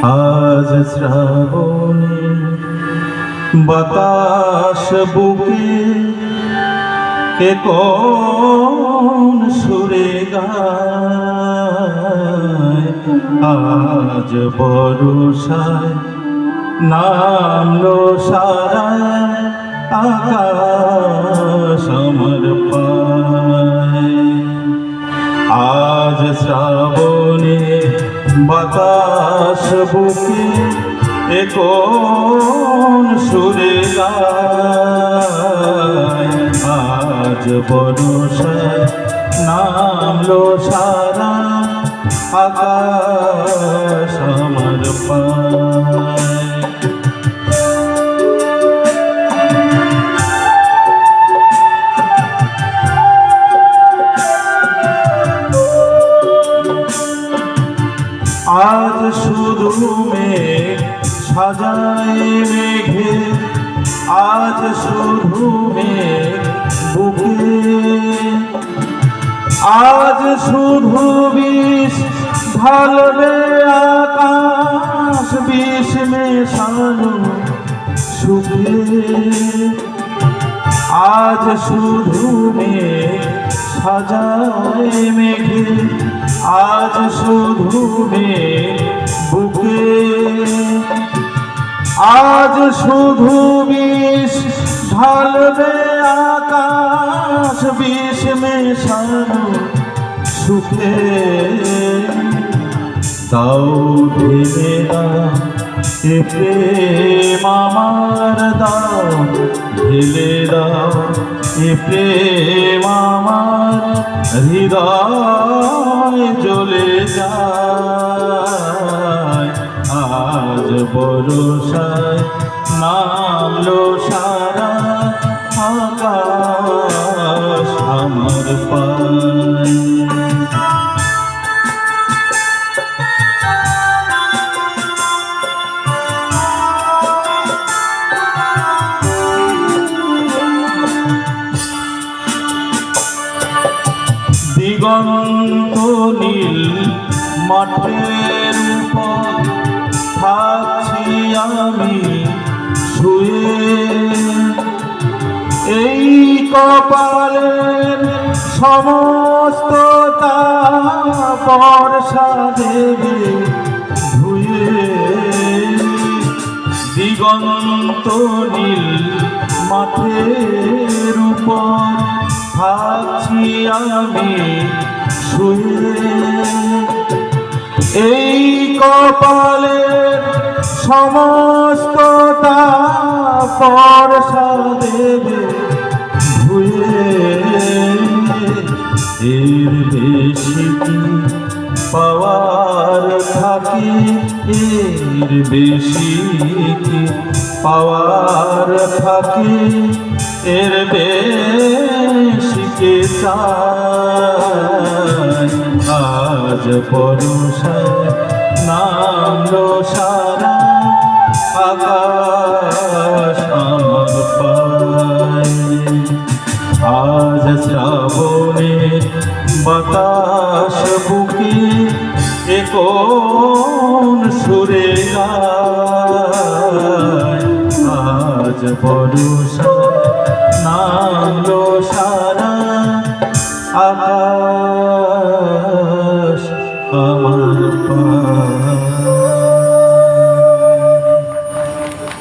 আজ শ্রাবণে বাতাস বুকে কে কোন সুরে গায়, আজ বর্ষায় নামলো সারা আকাশ আমার পায়। আজ শ্রাবণে বাতাস বুকে এ কোন সুরে গায়, আজ বর্ষায় নামলো সারা আকাশ আমার পায়। আজ শুধু মেঘ সাজায় মেঘে, আজ শুধু মেঘ বুকে, আজ শুধু বিষ ঢালবে আকাশ, বিষ মেশানো সুখে। আজ শুধু মেঘ সাজায় মেঘে, আজ শুধু মেঘ বুকে, আজ শুধু বিষ ঢালবে আকাশ, বিষ মেশানো সুখে। দাও ঢেলে দাও এ প্রেম আমার, দাও ঢেলে দাও এ প্রেম আমার, হৃদয় জ্বলে যায়। আজ বর্ষায় নামলো সারা আকাশ আমার পায়। দিগন্ত নীল মাঠের উপর থাকছি আমি শুয়ে, এই কপালের সমস্ত তাপ বর্ষা দেবে ধুয়ে। দিগন্ত নীল মাঠের উপর থাকছি আমি শুয়ে, এই কপালের সমস্ত তাপ বর্ষা দেবে ধুয়ে। এর বেশি কি পাওয়ার থাকে, এর বেশি কি পাওয়ার থাকে, এর বেশি কে চায়। আজ বর্ষায় নামলো সারা আকাশ আমার পায়। আজ শ্রাবণে বাতাস বুকে এ কোন সুরে গায়, আজ বর্ষায় নামলো সারা আকাশ